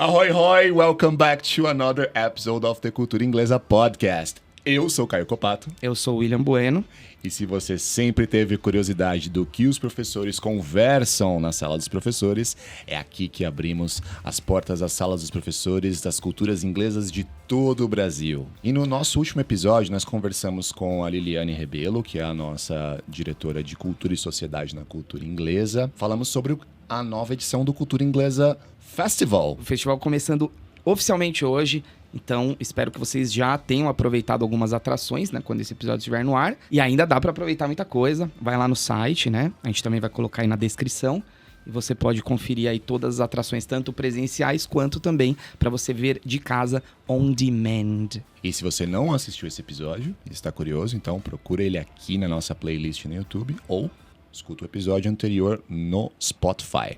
Ahoy, hoy! Welcome back to another episode of the Cultura Inglesa Podcast. Eu sou Caio Copato. Eu sou o William Bueno. E se você sempre teve curiosidade do que os professores conversam na sala dos professores, é aqui que abrimos as portas das salas dos professores das culturas inglesas de todo o Brasil. E no nosso último episódio, nós conversamos com a Liliane Rebelo, que é a nossa diretora de Cultura e Sociedade na Cultura Inglesa. Falamos sobre a nova edição do Cultura Inglesa Festival. O festival começando oficialmente hoje. Então, espero que vocês já tenham aproveitado algumas atrações, né? Quando esse episódio estiver no ar. E ainda dá para aproveitar muita coisa. Vai lá no site, né? A gente também vai colocar aí na descrição. E você pode conferir aí todas as atrações, tanto presenciais quanto também para você ver de casa on demand. E se você não assistiu esse episódio e está curioso, então procura ele aqui na nossa playlist no YouTube ou escuta o episódio anterior no Spotify.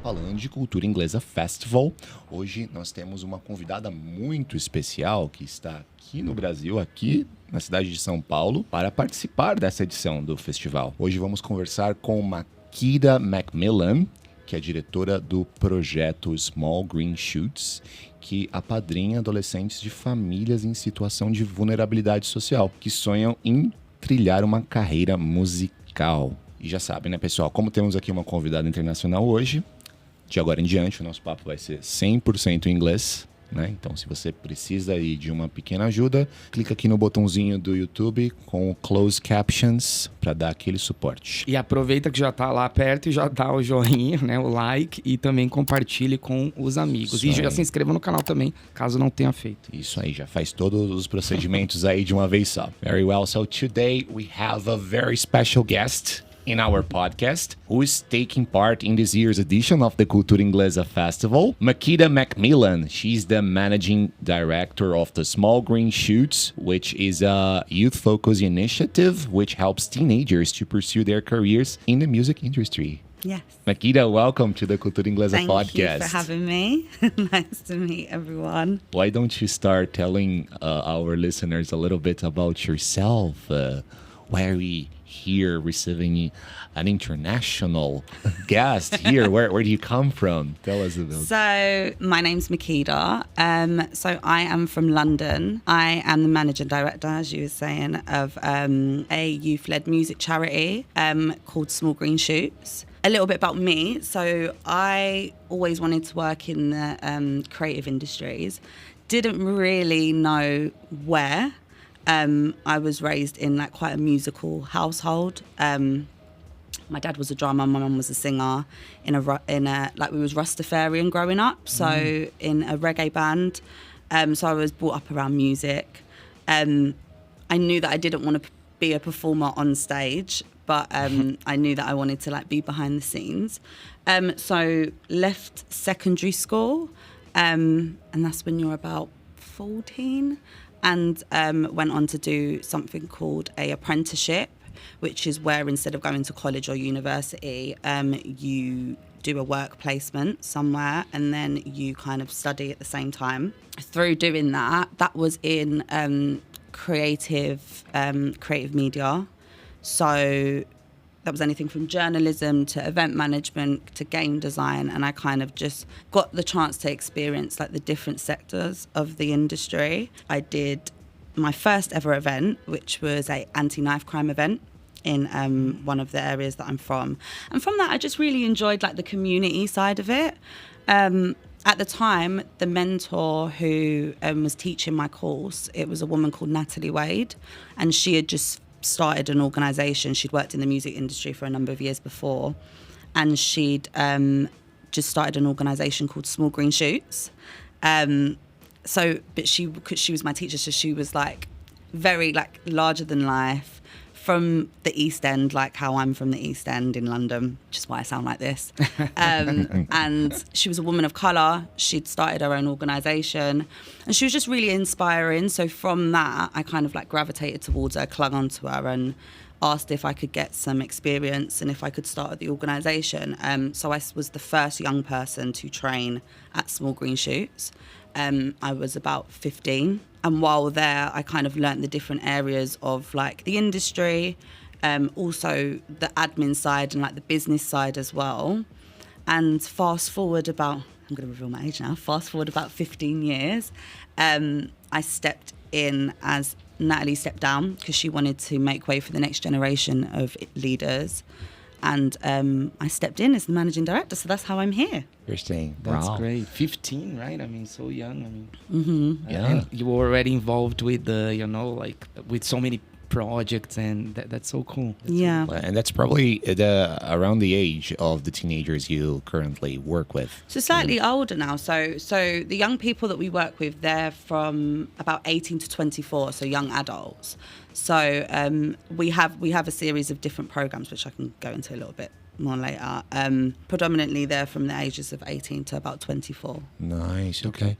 Falando de Cultura Inglesa Festival, hoje nós temos uma convidada muito especial que está aqui no Brasil, aqui na cidade de São Paulo, para participar dessa edição do festival. Hoje vamos conversar com Makeda McMillan, que é diretora do projeto Small Green Shoots, que apadrinha adolescentes de famílias em situação de vulnerabilidade social, que sonham em trilhar uma carreira musical. E já sabem, né, pessoal, como temos aqui uma convidada internacional hoje, de agora em diante, o nosso papo vai ser 100% em inglês, né? Então, se você precisa aí de uma pequena ajuda, clica aqui no botãozinho do YouTube com o Closed Captions para dar aquele suporte. E aproveita que já tá lá perto e já dá o joinha, né? O like e também compartilhe com os amigos. Isso e já aí. se inscreva no canal também, caso não tenha feito. Isso aí, já faz todos os procedimentos aí de uma vez só. Very well. So today we have a very special guest in our podcast, who is taking part in this year's edition of the Cultura Inglesa Festival, Makeda McMillan. She's the managing director of the Small Green Shoots, which is a youth-focused initiative which helps teenagers to pursue their careers in the music industry. Yes. Makeda, welcome to the Cultura Inglesa Podcast. Thank you for having me. Nice to meet everyone. Why don't you start telling our listeners a little bit about yourself? Why are we here receiving an international guest here? Where do you come from? Tell us about it. So my name's Makeda. So I am from London. I am the manager director, as you were saying, of a youth-led music charity called Small Green Shoots. A little bit about me. So I always wanted to work in the creative industries. Didn't really know where. I was raised in like quite a musical household. My dad was a drummer, my mum was a singer in a like we was Rastafarian growing up, so in a reggae band. So I was brought up around music. I knew that I didn't want to be a performer on stage, but I knew that I wanted to like be behind the scenes. So left secondary school, and that's when you're about 14. And went on to do something called a apprenticeship, which is where instead of going to college or university, you do a work placement somewhere and then you kind of study at the same time. Through doing that was in creative media. So that was anything from journalism to event management to game design, and I kind of just got the chance to experience like the different sectors of the industry. I did my first ever event, which was a anti-knife crime event in one of the areas that I'm from. And from that, I just really enjoyed like the community side of it. At the time, the mentor who was teaching my course, it was a woman called Natalie Wade, and she had just started an organisation. She'd worked in the music industry for a number of years before, and she'd just started an organisation called Small Green Shoots. But she was my teacher, so she was like very like larger than life, from the East End, like how I'm from the East End in London, which is why I sound like this. And she was a woman of colour. She'd started her own organisation and she was just really inspiring. So from that, I kind of like gravitated towards her, clung onto her and asked if I could get some experience and if I could start at the organisation. So I was the first young person to train at Small Green Shoots. I was about 15. And while there, I kind of learnt the different areas of like the industry, also the admin side and like the business side as well. And fast forward about I'm going to reveal my age now, fast forward about 15 years, I stepped in as Natalie stepped down because she wanted to make way for the next generation of leaders. And I stepped in as the managing director, so that's how I'm here. Interesting. That's Wow. great. 15, right? I mean, so young. I mean, Yeah. and you were already involved with the, like with so many projects, and that's so cool. Yeah. And that's probably around the age of the teenagers you currently work with. So slightly older now. So the young people that we work with, they're from about 18 to 24, so young adults. So we have a series of different programs, which I can go into a little bit more later. Predominantly, they're from the ages of 18 to about 24. Nice. Okay.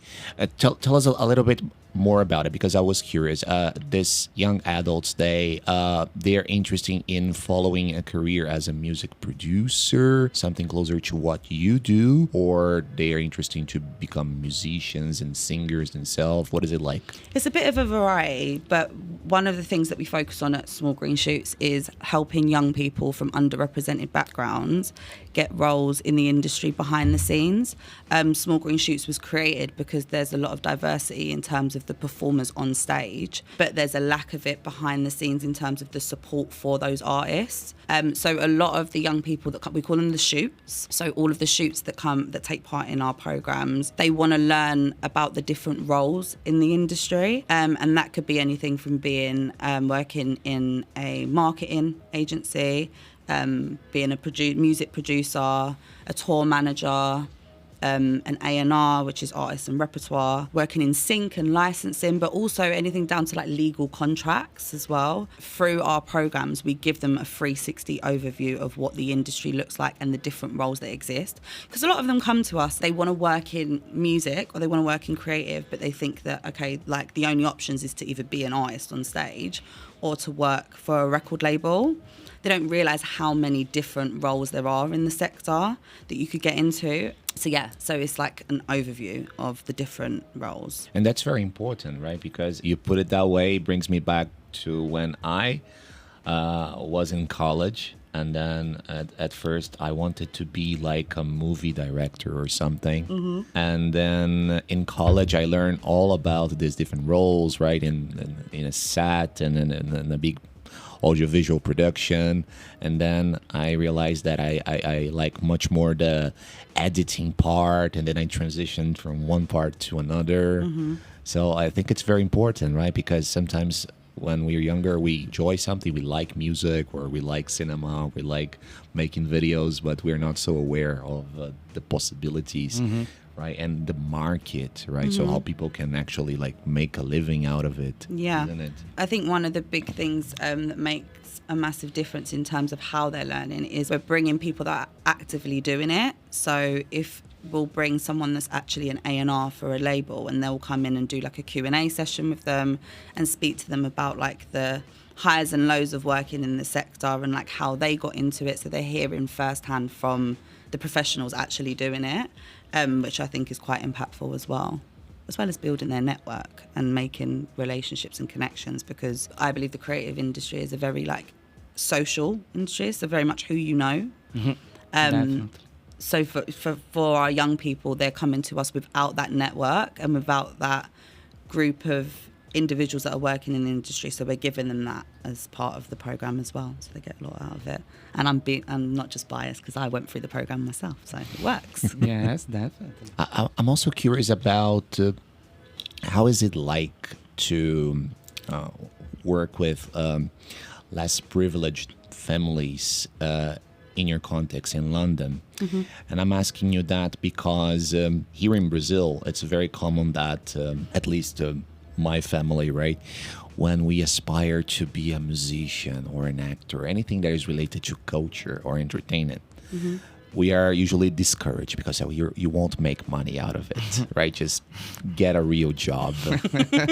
Tell us a little bit more about it, because I was curious. This young adults, they're interested in following a career as a music producer, something closer to what you do, or they are interested to become musicians and singers themselves. What is it like? It's a bit of a variety, but one of the things that we focus on at Small Green Shoots is helping young people from underrepresented backgrounds get roles in the industry behind the scenes. Small Green Shoots was created because there's a lot of diversity in terms of the performers on stage, but there's a lack of it behind the scenes in terms of the support for those artists. So a lot of the young people we call them the shoots. So all of the shoots that take part in our programs, they want to learn about the different roles in the industry, and that could be anything from being working in a marketing agency, being a music producer, a tour manager, an A&R, which is artists and repertoire, working in sync and licensing, but also anything down to like legal contracts as well. Through our programs, we give them a 360 overview of what the industry looks like and the different roles that exist. Because a lot of them come to us, they want to work in music or they want to work in creative, but they think that, okay, like the only options is to either be an artist on stage or to work for a record label. They don't realise how many different roles there are in the sector that you could get into. So it's like an overview of the different roles. And that's very important, right? Because you put it that way, it brings me back to when I was in college. And then at first I wanted to be like a movie director or something. Mm-hmm. And then in college I learned all about these different roles, right? In a set and in a big audiovisual production. And then I realized that I like much more the editing part, and then I transitioned from one part to another. Mm-hmm. So I think it's very important, right? Because sometimes when we're younger, we enjoy something, we like music or we like cinema, we like making videos, but we're not so aware of the possibilities, mm-hmm. right? And the market, right? Mm-hmm. So how people can actually like make a living out of it. Yeah. Isn't it? I think one of the big things that makes a massive difference in terms of how they're learning is we're bringing people that are actively doing it. So if we'll bring someone that's actually an A&R for a label, and they'll come in and do like a Q&A session with them and speak to them about like the highs and lows of working in the sector and like how they got into it. So they're hearing firsthand from the professionals actually doing it, which I think is quite impactful as well as building their network and making relationships and connections, because I believe the creative industry is a very like social industry. So very much who you know. Mm-hmm. Definitely. So for our young people, they're coming to us without that network and without that group of individuals that are working in the industry. So we're giving them that as part of the program as well. So they get a lot out of it. And I'm not just biased because I went through the program myself, so it works. Yes, definitely. I'm also curious about how is it like to work with less privileged families in your context in London. Mm-hmm. And I'm asking you that because here in Brazil, it's very common that at least my family, right, when we aspire to be a musician or an actor, anything that is related to culture or entertainment, mm-hmm. we are usually discouraged because you won't make money out of it, right? Just get a real job,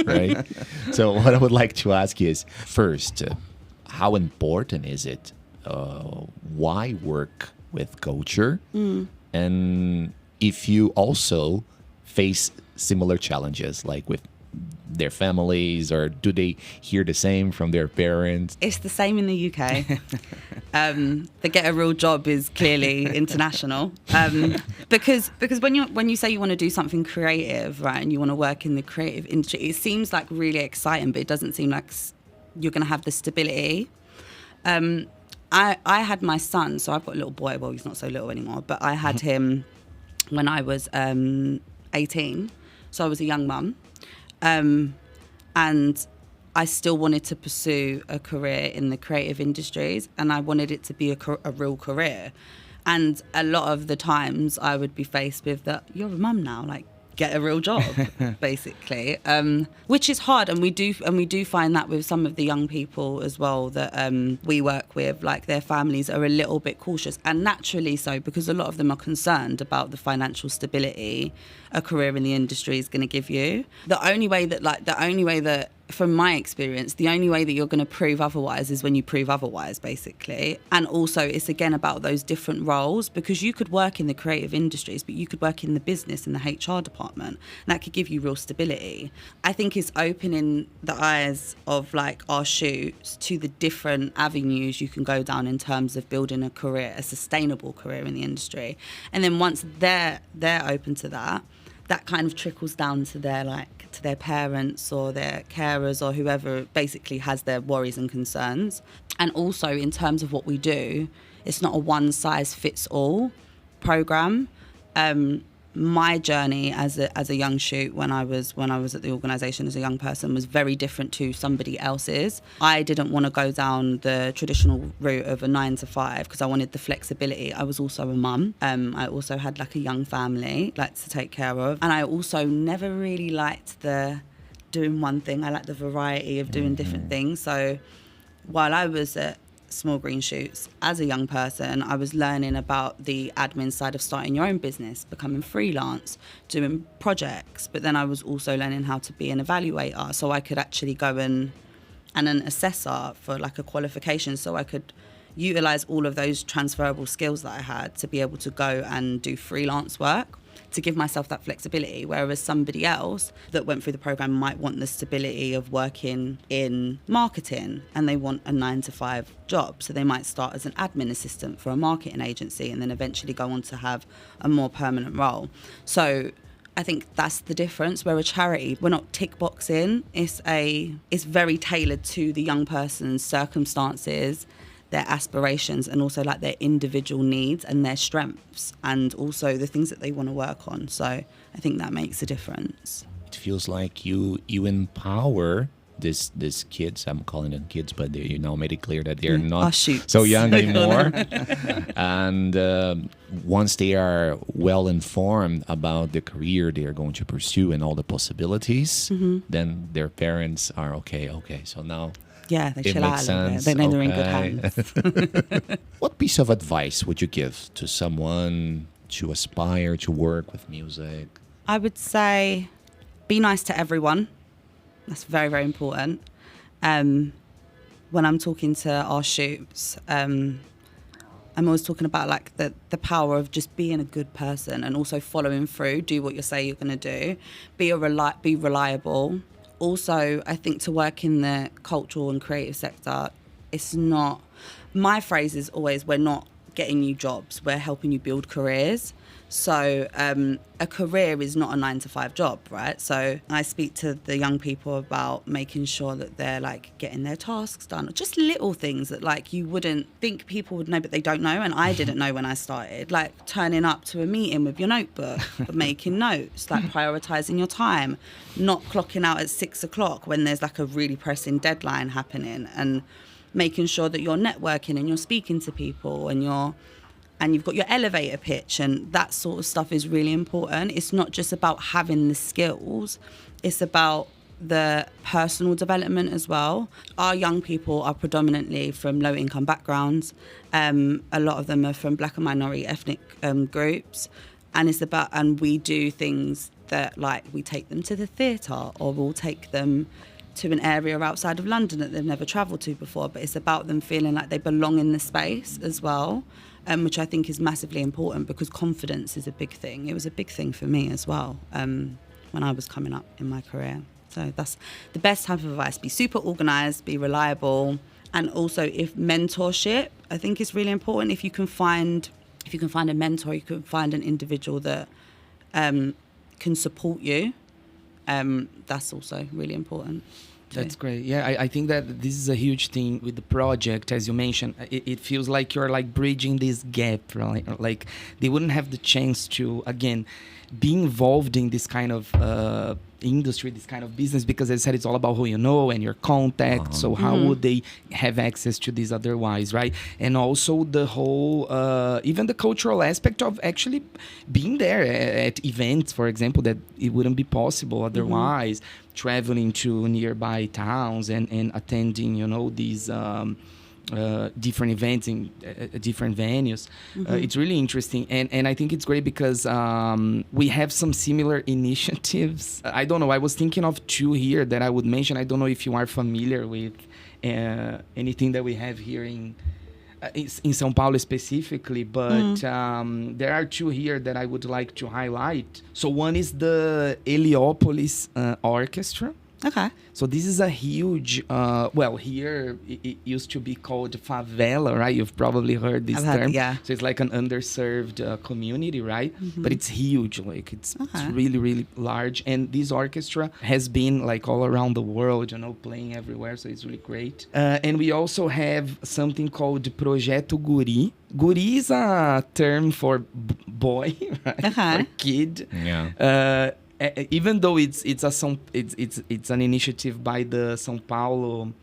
right? So what I would like to ask you is, first, how important is it? Why work with culture? Mm. And if you also face similar challenges like with their families, or do they hear the same from their parents? It's the same in the UK. The get a real job is clearly international. Because when you say you want to do something creative, right, and you want to work in the creative industry, it seems like really exciting, but it doesn't seem like you're going to have the stability. I had my son, so I've got a little boy. Well, he's not so little anymore, but I had him when I was 18. So I was a young mum. And I still wanted to pursue a career in the creative industries, and I wanted it to be a real career. And a lot of the times I would be faced with that, you're a mum now, like, get a real job, basically, which is hard. And we do find that with some of the young people as well that we work with, like, their families are a little bit cautious, and naturally so, because a lot of them are concerned about the financial stability a career in the industry is going to give you. The only way that from my experience, the only way that you're going to prove otherwise is when you prove otherwise, basically. And also, it's again about those different roles, because you could work in the creative industries, but you could work in the business and the HR department, and that could give you real stability. I think it's opening the eyes of, like, our shoots to the different avenues you can go down in terms of building a career, a sustainable career in the industry. And then once they're open to that kind of trickles down to their parents or their carers or whoever basically has their worries and concerns. And also, in terms of what we do, it's not a one-size-fits-all program. My journey as a young shoot when I was at the organisation as a young person was very different to somebody else's. I didn't want to go down the traditional route of a 9 to 5 because I wanted the flexibility. I was also a mum. I also had, like, a young family, like, to take care of, and I also never really liked the doing one thing. I liked the variety of doing different things. So while I was at Small Green Shoots as a young person, I was learning about the admin side of starting your own business, becoming freelance, doing projects, but then I was also learning how to be an evaluator, so I could actually go and an assessor for, like, a qualification, so I could utilize all of those transferable skills that I had to be able to go and do freelance work, to give myself that flexibility, whereas somebody else that went through the program might want the stability of working in marketing and they want a 9 to 5 job. So they might start as an admin assistant for a marketing agency and then eventually go on to have a more permanent role. So I think that's the difference. We're a charity. We're not tick boxing. It's very tailored to the young person's circumstances, their aspirations, and also, like, their individual needs and their strengths, and also the things that they want to work on. So I think that makes a difference. It feels like you empower these kids. I'm calling them kids, but you now made it clear that they're not so young anymore. And once they are well informed about the career they are going to pursue and all the possibilities, then their parents are okay. So now, yeah, they chill out a little bit. They know they're in good hands. What piece of advice would you give to someone to aspire to work with music? I would say be nice to everyone. That's very, very important. When I'm talking to our shoots, I'm always talking about, like, the power of just being a good person and also following through. Do what you say you're going to do. Be reliable. Also, I think to work in the cultural and creative sector, it's not... My phrase is always, we're not getting you jobs, we're helping you build careers. So a career is not a 9 to 5 job, right? So I speak to the young people about making sure that they're, like, getting their tasks done. Just little things that, like, you wouldn't think people would know, but they don't know. And I didn't know when I started, like turning up to a meeting with your notebook, making notes, like prioritising your time, not clocking out at 6 o'clock when there's, like, a really pressing deadline happening, and making sure that you're networking and you're speaking to people and you've got your elevator pitch, and that sort of stuff is really important. It's not just about having the skills, it's about the personal development as well. Our young people are predominantly from low income backgrounds. A lot of them are from black and minority ethnic groups, and we do things that, like, we take them to the theatre, or we'll take them to an area outside of London that they've never travelled to before, but it's about them feeling like they belong in the space as well, which I think is massively important, because confidence is a big thing. It was a big thing for me as well when I was coming up in my career. So that's the best type of advice. Be super organized, be reliable. And also if mentorship, I think is really important. If you can find a mentor, you can find an individual that can support you. That's also really important. That's great. Yeah, I think that this is a huge thing with the project, as you mentioned. It feels like you're like bridging this gap, right? Like they wouldn't have the chance to, again, be involved in this kind of industry, this kind of business, because as I said, it's all about who you know and your contacts. So how would they have access to this otherwise, right? And also the whole, even the cultural aspect of actually being there at events, for example, that it wouldn't be possible otherwise. Traveling to nearby towns and attending, these different events in different venues. It's really interesting. And I think it's great because we have some similar initiatives. I don't know. I was thinking of two here that I would mention. I don't know if you are familiar with anything that we have here in São Paulo specifically, but there are two here that I would like to highlight. So one is the Heliópolis Orchestra. Okay. So this is a huge, here it used to be called favela, right? You've probably heard this term. Yeah. So it's like an underserved community, right? But it's huge, like it's really, really large. And this orchestra has been like all around the world, playing everywhere. So it's really great. And we also have something called Projeto Guri. Guri is a term for boy, right? For kid. Yeah. Even though it's an initiative by the São Paulo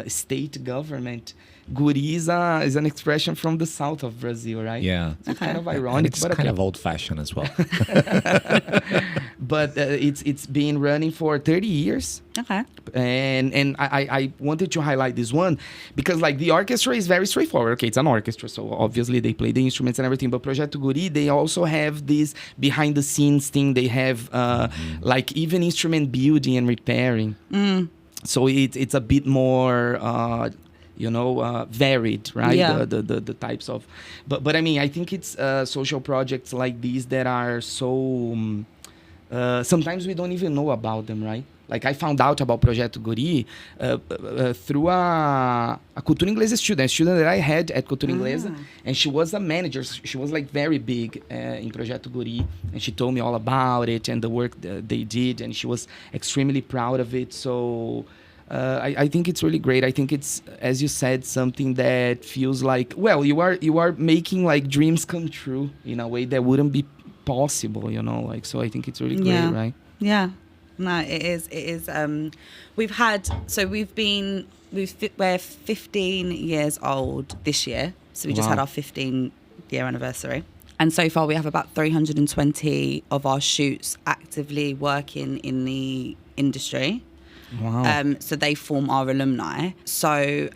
state government, guri is an expression from the south of Brazil, right? Yeah. So it's kind of ironic, it's but kind of old-fashioned as well. But it's been running for 30 years. Okay. And I wanted to highlight this one because like the orchestra is very straightforward. Okay, it's an orchestra, so obviously they play the instruments and everything. But Projeto Guri, they also have this behind the scenes thing. They have like even instrument building and repairing. So it's a bit more varied, right? Yeah. The types of, but I mean, I think it's social projects like these that are so sometimes we don't even know about them, right? Like I found out about Projeto Guri through a Cultura Inglesa student that I had at Cultura Inglesa, and she was a manager. She was like very big in Projeto Guri, and she told me all about it and the work that they did, and she was extremely proud of it. So I think it's really great. I think it's, as you said, something that feels like, well, you are making like dreams come true in a way that wouldn't be possible, like, so I think it's really great, right? Yeah. No, it is. We're 15 years old this year. So we just had our 15-year anniversary. And so far we have about 320 of our shoots actively working in the industry. Wow. So they form our alumni. So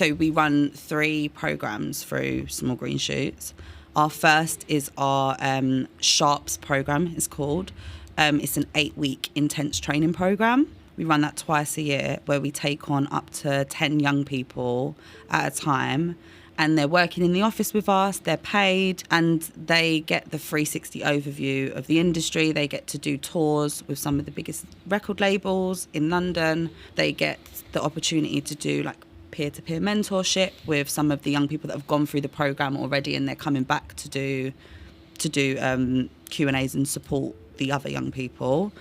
we run 3 programs through Small Green Shoots. Our first is our Sharps program, it's called. It's an 8-week intense training program. We run that twice a year where we take on up to 10 young people at a time. And they're working in the office with us, they're paid, and they get the 360 overview of the industry. They get to do tours with some of the biggest record labels in London. They get the opportunity to do like peer-to-peer mentorship with some of the young people that have gone through the program already, and they're coming back to do Q&As and support the other young people.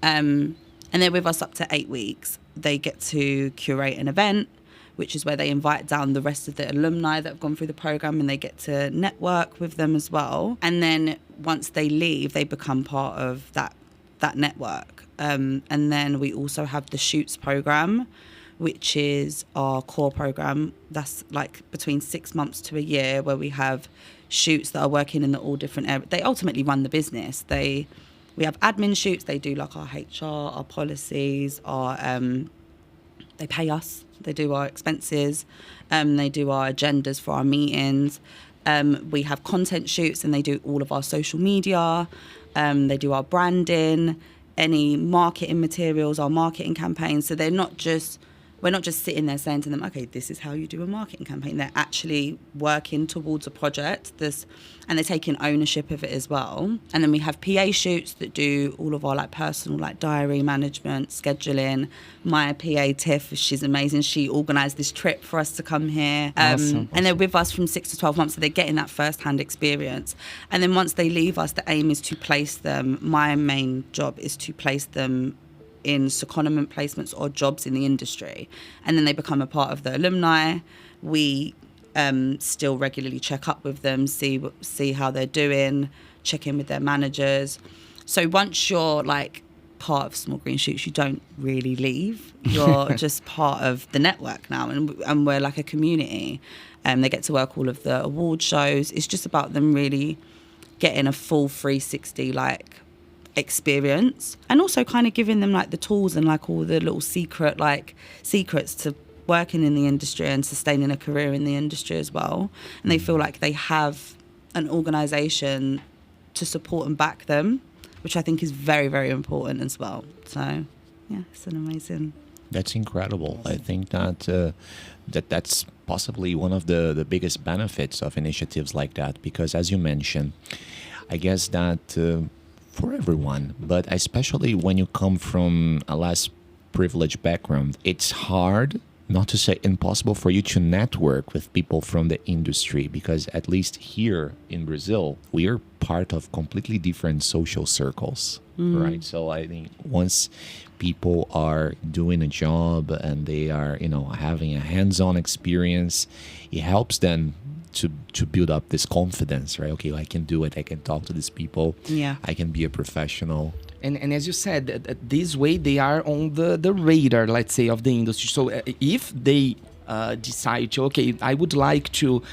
And they're with us up to 8 weeks. They get to curate an event, which is where they invite down the rest of the alumni that have gone through the program, and they get to network with them as well. And then once they leave, they become part of that network. And then we also have the Shoots program, which is our core program. That's like between 6 months to a year, where we have shoots that are working in all different areas. They ultimately run the business. We have admin shoots. They do like our HR, our policies, they pay us. They do our expenses. They do our agendas for our meetings. We have content shoots, and they do all of our social media. They do our branding, any marketing materials, our marketing campaigns. So they're not just we're not just sitting there saying to them, okay, this is how you do a marketing campaign. They're actually working towards a project, and they're taking ownership of it as well. And then we have PA shoots that do all of our like personal like diary management, scheduling. My PA Tiff, she's amazing. She organised this trip for us to come here. Awesome. And they're with us from 6 to 12 months, so they're getting that first-hand experience. And then once they leave us, the aim is to place them. My main job is to place them in secondment placements or jobs in the industry, and then they become a part of the alumni. We still regularly check up with them, see how they're doing, check in with their managers. So once you're like part of Small Green Shoots, you don't really leave. You're just part of the network now, and we're like a community. They get to work all of the award shows. It's just about them really getting a full 360 like experience, and also kind of giving them like the tools and like all the little secrets to working in the industry and sustaining a career in the industry as well. And they feel like they have an organisation to support and back them, which I think is very, very important as well. So yeah, it's an amazing. That's incredible. I think that that's possibly one of the biggest benefits of initiatives like that, because as you mentioned, I guess that for everyone, but especially when you come from a less privileged background, it's hard, not to say impossible, for you to network with people from the industry, because at least here in Brazil, we are part of completely different social circles, right? So I think once people are doing a job and they are, having a hands-on experience, it helps them to build up this confidence, right? Okay, I can do it. I can talk to these people. Yeah. I can be a professional. And as you said, this way they are on the radar, let's say, of the industry. So if they decide to, okay, I would like to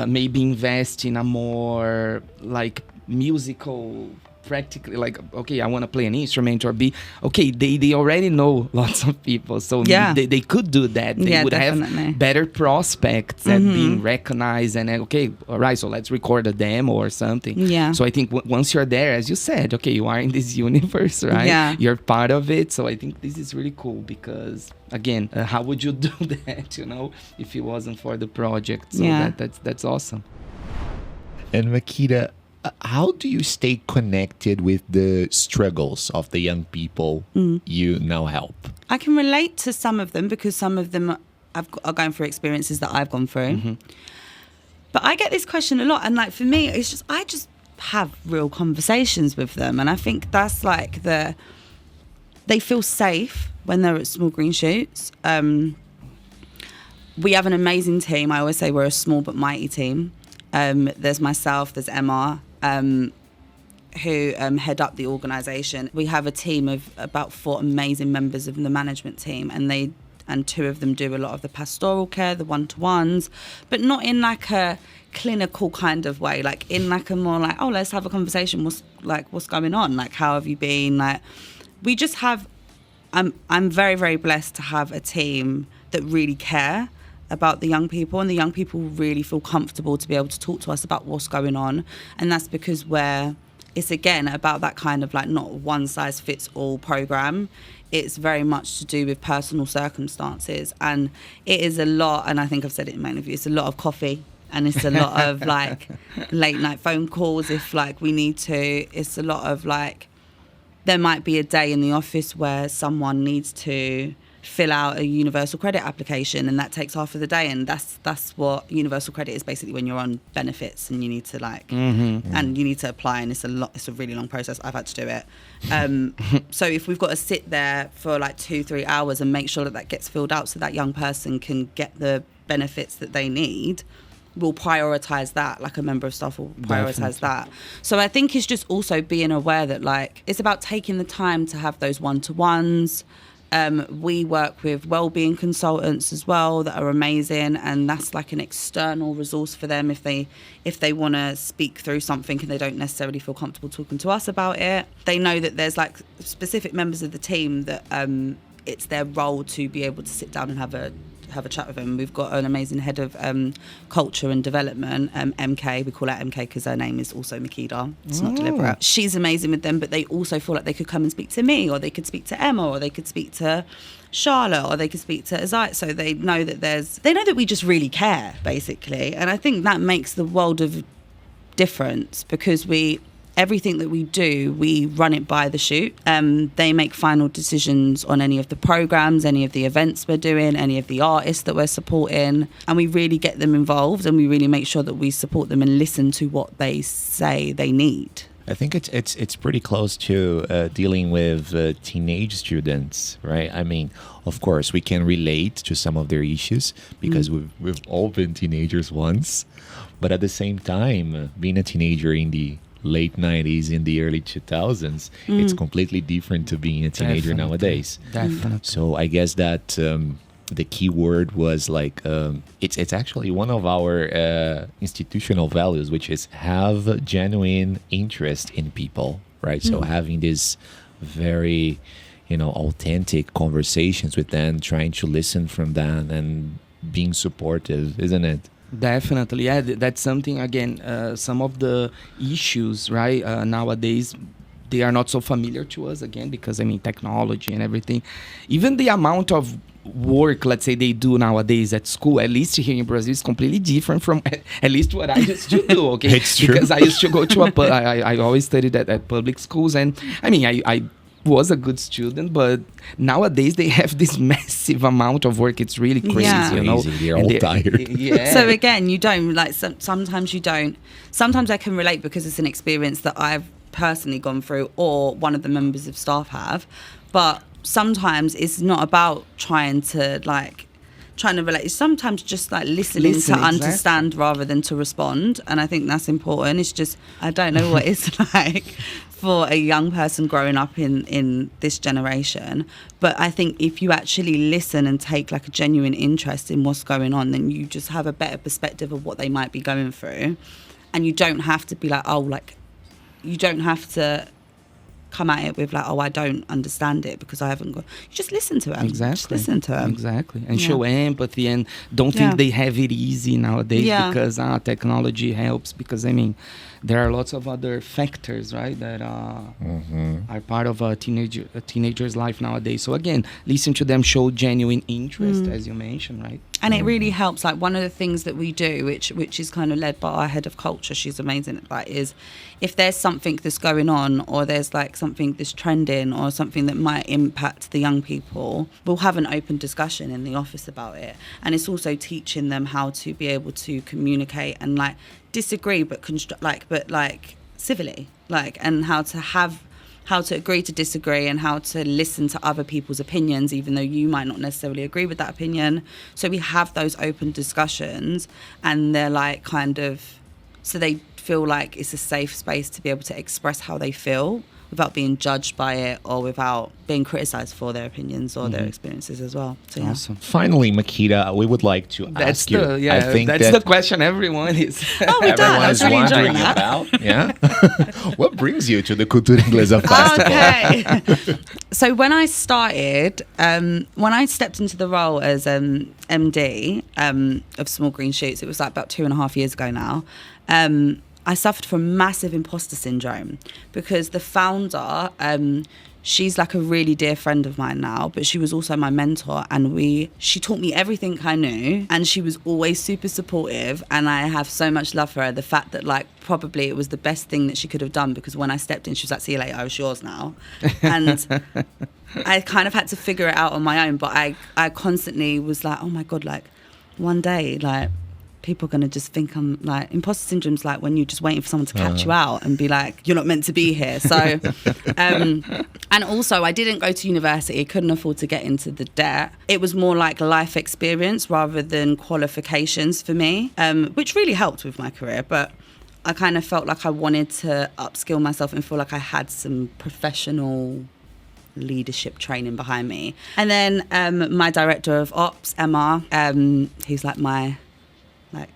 maybe invest in a more like musical, practically like, okay, I want to play an instrument or be, okay, they already know lots of people. So they could do that. They would definitely have better prospects at being recognized and, okay, all right, so let's record a demo or something. Yeah. So I think once you're there, as you said, okay, you are in this universe, right? Yeah. You're part of it. So I think this is really cool because, again, how would you do that, if it wasn't for the project? So that's awesome. And Makeda, how do you stay connected with the struggles of the young people you now help? I can relate to some of them because some of them are going through experiences that I've gone through. But I get this question a lot, and like for me, it's just I just have real conversations with them, and I think that's like they feel safe when they're at Small Green Shoots. We have an amazing team. I always say we're a small but mighty team. There's myself, there's Emma, who head up the organisation. We have a team of about 4 amazing members of the management team, and 2 of them do a lot of the pastoral care, the one-to-ones, but not in like a clinical kind of way, like in like a more like, oh, let's have a conversation. What's going on? Like, how have you been? Like, we just have. I'm very, very blessed to have a team that really care about the young people, and the young people really feel comfortable to be able to talk to us about what's going on. And that's because it's again about that kind of like not one size fits all program. It's very much to do with personal circumstances, and it is a lot, and I think I've said it in my interview, it's a lot of coffee, and it's a lot of like late night phone calls if like we need to. It's a lot of like, there might be a day in the office where someone needs to fill out a universal credit application, and that takes half of the day, and that's what universal credit is basically when you're on benefits and you need to like and you need to apply, and it's a really long process. I've had to do it. So if we've got to sit there for like 2-3 hours and make sure that gets filled out so that young person can get the benefits that they need, we'll prioritise that, like a member of staff will prioritise that. So I think it's just also being aware that like it's about taking the time to have those one-to-ones. We work with wellbeing consultants as well that are amazing, and that's like an external resource for them if they want to speak through something and they don't necessarily feel comfortable talking to us about it. They know that there's like specific members of the team that it's their role to be able to sit down and have a have a chat with them. We've got an amazing head of culture and development, MK. We call her MK because her name is also Makeda. It's not deliberate. She's amazing with them, but they also feel like they could come and speak to me, or they could speak to Emma, or they could speak to Charlotte, or they could speak to Azai. So they know that we just really care, basically. And I think that makes the world of difference, because everything that we do, we run it by the shoot. They make final decisions on any of the programs, any of the events we're doing, any of the artists that we're supporting, and we really get them involved, and we really make sure that we support them and listen to what they say they need. I think it's pretty close to dealing with teenage students, right? I mean, of course, we can relate to some of their issues because we've all been teenagers once, but at the same time, being a teenager in the late 90s, in the early 2000s, it's completely different to being a teenager nowadays. Definitely. So I guess that the key word was like, it's actually one of our institutional values, which is have genuine interest in people, right? So having this very, authentic conversations with them, trying to listen from them and being supportive, isn't it? Definitely, yeah. That's something, again, some of the issues, right, nowadays, they are not so familiar to us, again, because, technology and everything. Even the amount of work, let's say, they do nowadays at school, at least here in Brazil, is completely different from at least what I used to do, okay? It's true. Because I used to go to I always studied at public schools, and, I was a good student, but nowadays they have this massive amount of work. It's really crazy, Yeah. They're all tired. Yeah. So again, you don't sometimes you don't. Sometimes I can relate because it's an experience that I've personally gone through, or one of the members of staff have. But sometimes it's not about trying to relate. It's sometimes just listening to understand rather than to respond. And I think that's important. It's just, I don't know what it's like for a young person growing up in this generation. But I think if you actually listen and take a genuine interest in what's going on, then you just have a better perspective of what they might be going through. And you don't have to be you don't have to come at it with I don't understand it because I haven't got. You just listen to them. Exactly. Just listen to them. Exactly. And show empathy, and don't think they have it easy nowadays because technology helps, because there are lots of other factors, right, that are part of a teenager's life nowadays. So again, listen to them, show genuine interest, as you mentioned, right? And it really helps. One of the things that we do, which is kind of led by our head of culture, she's amazing at that, is if there's something that's going on, or there's something that's trending, or something that might impact the young people, we'll have an open discussion in the office about it. And it's also teaching them how to be able to communicate and disagree, but civilly, and how to agree to disagree, and how to listen to other people's opinions, even though you might not necessarily agree with that opinion. So we have those open discussions, and they're so they feel like it's a safe space to be able to express how they feel without being judged by it, or without being criticized for their opinions or their experiences as well. So, yeah. Awesome. Finally, Makeda, we would like to ask you. I think that's the question everyone is. We're done. I was really enjoying that. About. Yeah. What brings you to the Cultura Inglesa Festival? Okay. So when I started, when I stepped into the role as MD of Small Green Shoots, it was about 2.5 years ago now. I suffered from massive imposter syndrome, because the founder, she's a really dear friend of mine now, but she was also my mentor, and she taught me everything I knew, and she was always super supportive, and I have so much love for her. The fact that probably it was the best thing that she could have done, because when I stepped in, she was see you later, I was yours now. And I kind of had to figure it out on my own, but I constantly was oh my God, one day, people are going to just think I'm imposter syndrome's when you're just waiting for someone to catch you out and be you're not meant to be here. So, and also I didn't go to university, couldn't afford to get into the debt. It was more life experience rather than qualifications for me, which really helped with my career. But I kind of felt I wanted to upskill myself and feel I had some professional leadership training behind me. And then my director of ops, Emma, who's my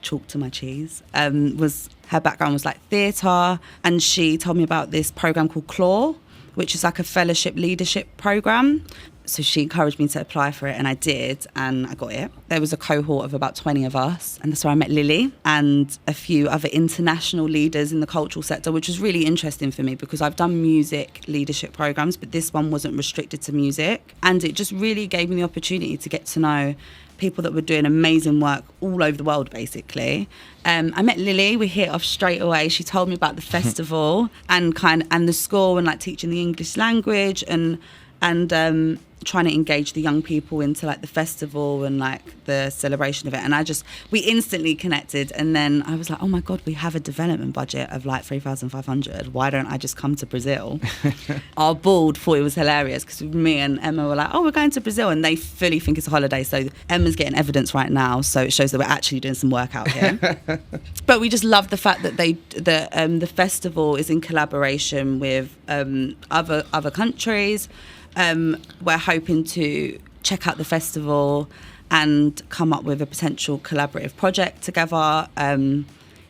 chalk to my cheese, her background was theatre, and she told me about this program called Claw, which is a fellowship leadership program. So she encouraged me to apply for it, and I did, and I got it. There was a cohort of about 20 of us, and that's where I met Lily and a few other international leaders in the cultural sector, which was really interesting for me because I've done music leadership programs, but this one wasn't restricted to music. And it just really gave me the opportunity to get to know people that were doing amazing work all over the world, basically. I met Lily. We hit off straight away. She told me about the festival and the school and like teaching the English language and trying to engage the young people into like the festival and like the celebration of it. And we instantly connected. And then I was like, oh my God, we have a development budget of like 3,500. Why don't I just come to Brazil? Our board thought it was hilarious because me and Emma were like, oh, we're going to Brazil. And they fully think it's a holiday. So Emma's getting evidence right now. So it shows that we're actually doing some work out here. But we just love the fact that the festival is in collaboration with other countries. We're hoping to check out the festival and come up with a potential collaborative project together.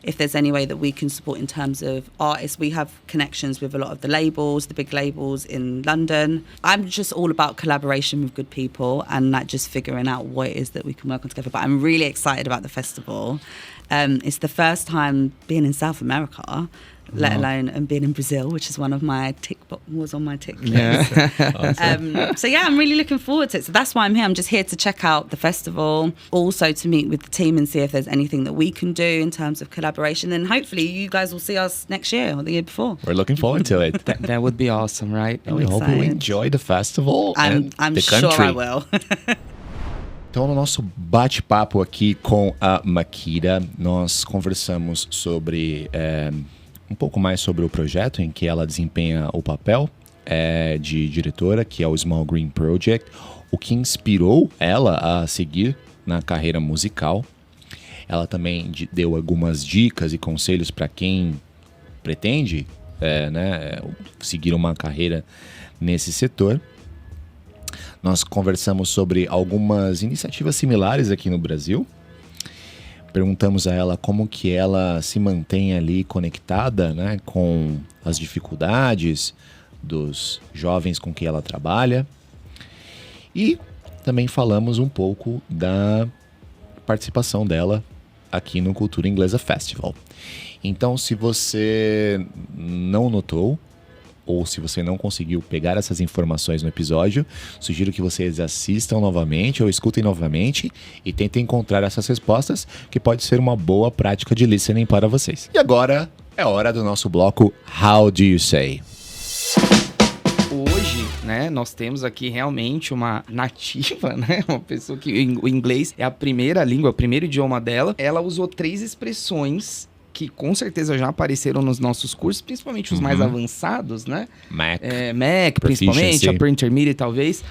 If there's any way that we can support in terms of artists, we have connections with a lot of the labels, the big labels in London. I'm just all about collaboration with good people and like just figuring out what it is that we can work on together. But I'm really excited about the festival. It's the first time being in South America. Let alone and being in Brazil, which is one of my was on my tick list. Yeah. So yeah, I'm really looking forward to it. So that's why I'm here. I'm just here to check out the festival, also to meet with the team and see if there's anything that we can do in terms of collaboration. And hopefully you guys will see us next year or the year before. We're looking forward to it. That would be awesome, right? And we hope you enjoy the festival and I'm the sure country. I will. Então, no nosso bate-papo aqui com a Makeda, nós conversamos sobre um pouco mais sobre o projeto em que ela desempenha o papel de diretora, que é o Small Green Project, o que inspirou ela a seguir na carreira musical. Ela também deu algumas dicas e conselhos para quem pretende seguir uma carreira nesse setor. Nós conversamos sobre algumas iniciativas similares aqui no Brasil. Perguntamos a ela como que ela se mantém ali conectada, né, com as dificuldades dos jovens com que ela trabalha. E também falamos um pouco da participação dela aqui no Cultura Inglesa Festival. Então, se você não notou, ou se você não conseguiu pegar essas informações no episódio, sugiro que vocês assistam novamente ou escutem novamente e tentem encontrar essas respostas, que pode ser uma boa prática de listening para vocês. E agora é hora do nosso bloco How Do You Say? Hoje, né, nós temos aqui realmente uma nativa, né, uma pessoa que o inglês é a primeira língua, o primeiro idioma dela. Ela usou 3 expressões que com certeza já apareceram nos nossos cursos, principalmente os mais avançados, né? Mac, principalmente, Upper Intermediate, talvez.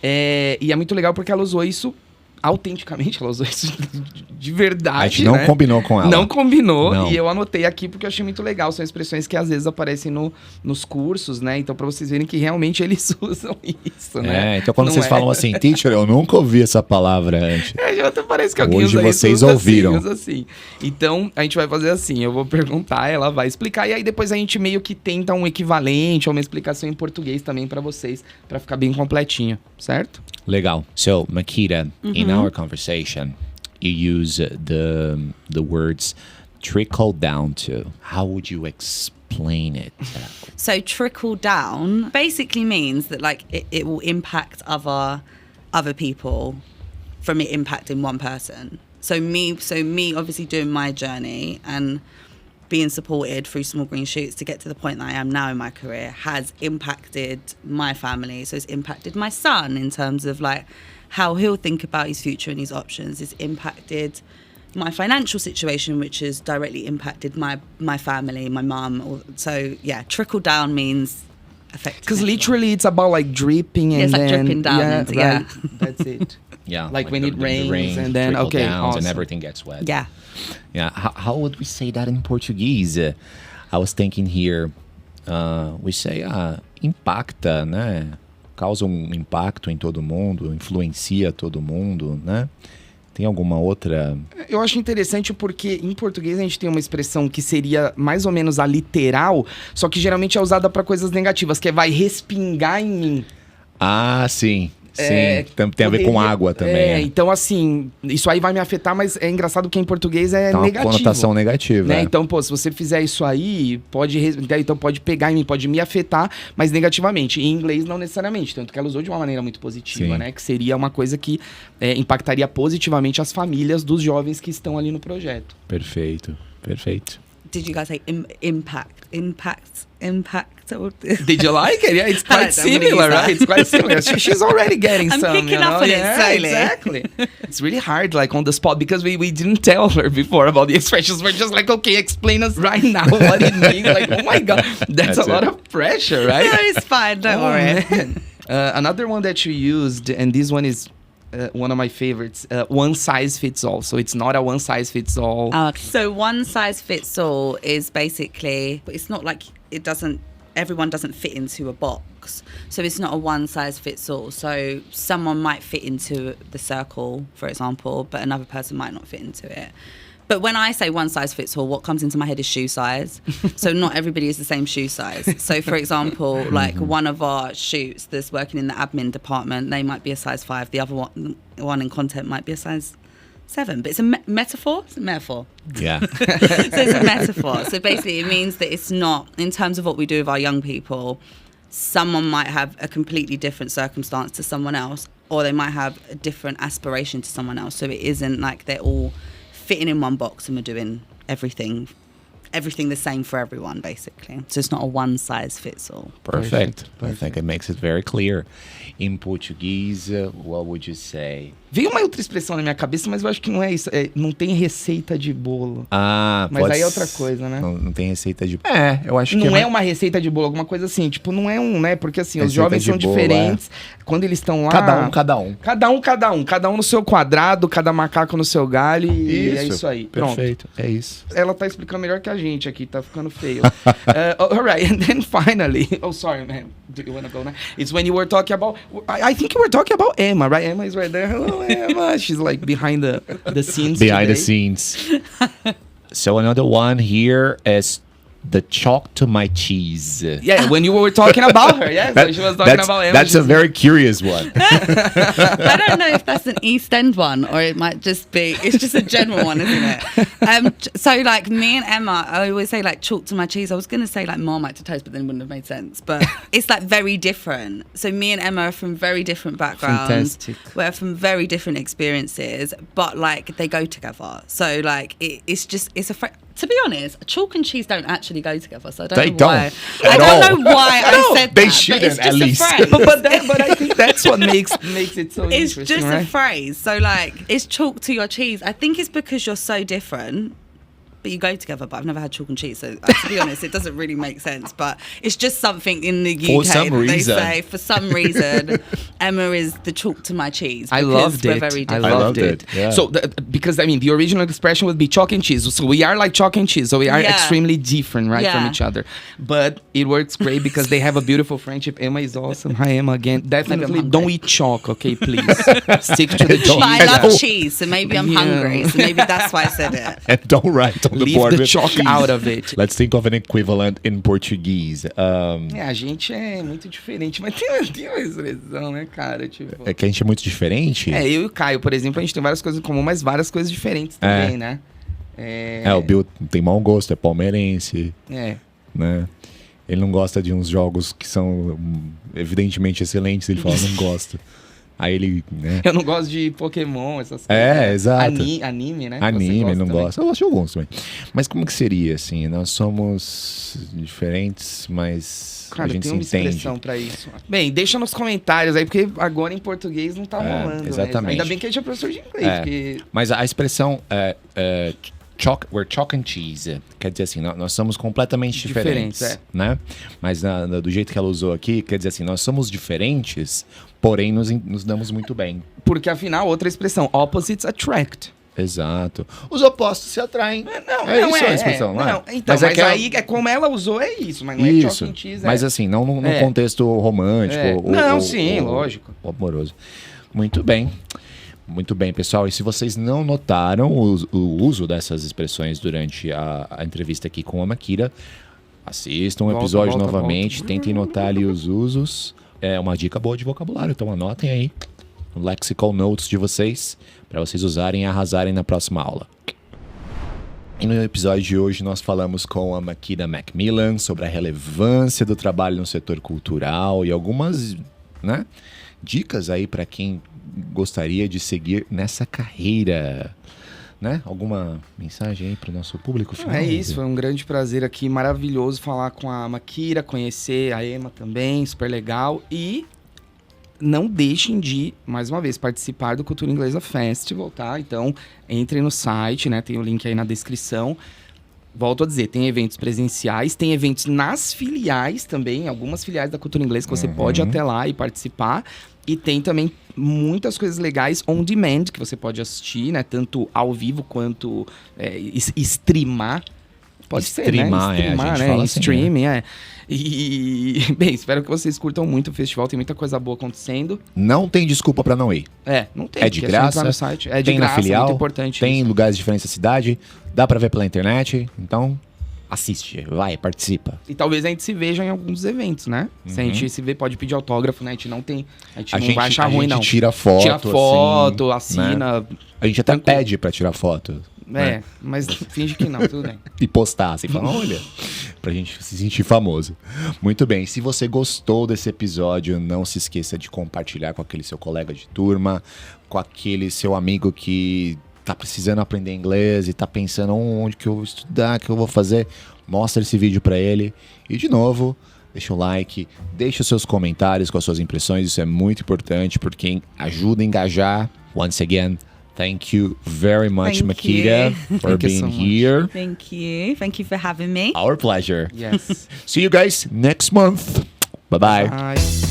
E é muito legal porque ela usou isso autenticamente, ela usou isso de verdade. A gente não combinou com ela. Não combinou, não. E eu anotei aqui porque eu achei muito legal. São expressões que às vezes aparecem nos cursos, né? Então, pra vocês verem que realmente eles usam isso, né? Então quando vocês falam assim, teacher, eu nunca ouvi essa palavra antes. Já até parece que alguém hoje usa vocês isso, ouviram. Assim. Então, a gente vai fazer assim, eu vou perguntar, ela vai explicar, e aí depois a gente meio que tenta um equivalente ou uma explicação em português também pra vocês, pra ficar bem completinho, certo? Legal. So, Makeda, in our conversation, you use the words trickle down to. How would you explain it? So trickle down basically means that like it will impact other people from it impacting one person. So me obviously doing my journey and being supported through Small Green Shoots to get to the point that I am now in my career has impacted my family. So it's impacted my son in terms of like how he'll think about his future and his options. It's impacted my financial situation, which has directly impacted my family, my mum. So yeah, trickle down means affecting. Because literally it's about like dripping and like then dripping down. right? That's it. Yeah, like when it rains and then trickle okay, downs awesome. and everything gets wet. Yeah. Yeah. How would we say that in Portuguese? I was thinking here, we say impacta, né? Causa impacto em todo mundo, influencia todo mundo, né? Tem alguma outra? Eu acho interessante porque em português a gente tem uma expressão que seria mais ou menos a literal, só que geralmente é usada para coisas negativas, que é vai respingar em mim. Ah, sim. Sim, tem a ver com água também. Então assim, isso aí vai me afetar, mas é engraçado que em português é Então, negativo. Uma conotação negativa. Né? Então, se você fizer isso aí, pode pegar em mim, pode me afetar, mas negativamente. Em inglês, não necessariamente. Tanto que ela usou de uma maneira muito positiva, Sim. né? Que seria uma coisa que impactaria positivamente as famílias dos jovens que estão ali no projeto. Perfeito. Did you guys say impact? Did you like it? Yeah, it's quite similar, right? It's quite similar. She's already getting I'm some, picking up on it slowly. Exactly. It's really hard, like, on the spot, because we didn't tell her before about the expressions. We're just like, okay, explain us right now what it means. Like, oh my God, that's a lot of pressure, right? No, it's fine, don't worry. Another one that you used, and this one is one of my favorites, one size fits all. So it's not a one size fits all. So one size fits all is basically, it's not like everyone doesn't fit into a box. So it's not a one size fits all. So someone might fit into the circle, for example, but another person might not fit into it. But when I say one size fits all, what comes into my head is shoe size. So not everybody is the same shoe size. So for example, like one of our shoots that's working in the admin department, they might be a size 5. The other one in content might be a size 7. But it's a metaphor. It's a metaphor. Yeah. So it's a metaphor. So basically it means that it's not, in terms of what we do with our young people, someone might have a completely different circumstance to someone else, or they might have a different aspiration to someone else. So it isn't like they're all fitting in one box and we're doing everything the same for everyone, basically. So it's not a one size fits all. Perfect. I think it makes it very clear. In Portuguese, what would you say? Veio uma outra expressão na minha cabeça, mas eu acho que não é isso. Não tem receita de bolo. Mas aí é outra coisa, né? Não tem receita de... eu acho que... Não é uma receita de bolo, alguma coisa assim. Tipo, não é né? Porque assim, os jovens são diferentes. Quando eles estão lá... Cada um no seu quadrado, cada macaco no seu galho. E é isso aí. Perfeito. Pronto. É isso. Ela tá explicando melhor que a gente aqui. Tá ficando feio. Alright, and then finally... Oh, sorry, man. Do you wanna go now? It's when you were talking about... I think you were talking about Emma, right? Emma is right there. Hello, Emma. She's like behind the scenes. Behind the scenes. So another one here is the chalk to my cheese. Yeah, when you were talking about her, yeah. So she was talking about Emma. That's a very curious one. I don't know if that's an East End one or it might just be, it's just a general one, isn't it? So like me and Emma, I always say like chalk to my cheese. I was going to say like Marmite to toast, but then it wouldn't have made sense. But it's like very different. So me and Emma are from very different backgrounds. Fantastic. We're from very different experiences, but like they go together. So like it's a to be honest, chalk and cheese don't actually go together, so I don't know why. I don't know why I said that. They shouldn't, at least. but I think that's what makes it so interesting. It's just right? a phrase. So like, it's chalk to your cheese. I think it's because you're so different, but you go together. But I've never had chalk and cheese, so to be honest, it doesn't really make sense. But it's just something in the UK they say for some reason. Emma is the chalk to my cheese. I loved it. I loved it. Yeah. So because I mean, the original expression would be chalk and cheese. So we are like chalk and cheese. So we are extremely different, right, from each other. But it works great because they have a beautiful friendship. Emma is awesome. Hi, Emma again. Definitely don't eat chalk, okay? Please stick to the cheese. But I love cheese, so maybe I'm hungry. So maybe that's why I said it. And don't write on the Leave board the with chalk cheese. out of it. Let's think of an equivalent in Portuguese. A gente é muito diferente, mas tem uma expressão, né, cara? Tipo... É que a gente é muito diferente. Eu e o Caio, por exemplo, a gente tem várias coisas em comum, mas várias coisas diferentes também, né? O Bill tem mau gosto, é palmeirense. Né? Ele não gosta de uns jogos que são evidentemente excelentes, ele fala, não gosta. Aí ele, né? Eu não gosto de Pokémon, essas coisas. Exato. Anime, né? Anime, não gosta. Eu gosto de alguns também. Mas como que seria, assim? Nós somos diferentes, mas cara, a gente tem se uma entende. expressão pra isso. Bem, deixa nos comentários aí, porque agora em português não tá rolando. Exatamente. Né? Ainda bem que a gente é professor de inglês. Porque... Mas a expressão we're chalk and cheese. Quer dizer assim, nós somos completamente diferentes. Né? Mas do jeito que ela usou aqui, quer dizer assim, nós somos diferentes, porém nos damos muito bem. Porque afinal, outra expressão, opposites attract. Exato. Os opostos se atraem. Não isso a expressão, não é? Então, mas aí, como ela usou, é isso. Mas não é chalk and cheese. Mas assim, não num contexto romântico. Lógico. Ou amoroso. Muito bem. Muito bem, pessoal. E se vocês não notaram o uso dessas expressões durante a entrevista aqui com a Makeda, assistam o episódio novamente, tentem notar ali os usos. é uma dica boa de vocabulário, então anotem aí o lexical notes de vocês para vocês usarem e arrasarem na próxima aula. E no episódio de hoje nós falamos com a Makeda McMillan sobre a relevância do trabalho no setor cultural e algumas, né, dicas aí para quem gostaria de seguir nessa carreira. Né? Alguma mensagem aí para o nosso público final? É isso, foi um grande prazer aqui, maravilhoso falar com a Makeda, conhecer a Emma também, super legal. E não deixem de, mais uma vez, participar do Cultura Inglesa Festival, tá? Então, entrem no site, né? Tem o link aí na descrição. Volto a dizer, tem eventos presenciais, tem eventos nas filiais também, algumas filiais da Cultura Inglesa que você pode ir até lá e participar. E tem também muitas coisas legais on demand que você pode assistir, né? Tanto ao vivo quanto streamar. Pode streamar, ser, né? Streamar, a gente né? fala Em assim, streaming, E, bem, espero que vocês curtam muito o festival. Tem muita coisa boa acontecendo. Não tem desculpa para não ir. Não tem. É de graça, no site. É de tem graça, na filial, muito importante tem isso. lugares diferentes da cidade, dá para ver pela internet, então assiste, vai, participa. E talvez a gente se veja em alguns eventos, né? Se a gente se vê, pode pedir autógrafo, né? A gente não tem... A gente não vai achar ruim, não. A gente tira foto, tira foto, assim, assina... Né? A gente até pede pra tirar foto. Né? Mas finge que não, tudo bem. E postar, assim, fala, olha, pra gente se sentir famoso. Muito bem, se você gostou desse episódio, não se esqueça de compartilhar com aquele seu colega de turma, com aquele seu amigo que tá precisando aprender inglês e tá pensando onde que eu vou estudar, o que eu vou fazer. Mostra esse vídeo pra ele. E de novo, deixa o like, deixa os seus comentários com as suas impressões, isso é muito importante porque ajuda a engajar. Once again, thank you very much, Makeda, for being here. Thank you. Thank you for having me. Our pleasure. Yes. See you guys next month. Bye-bye. Bye.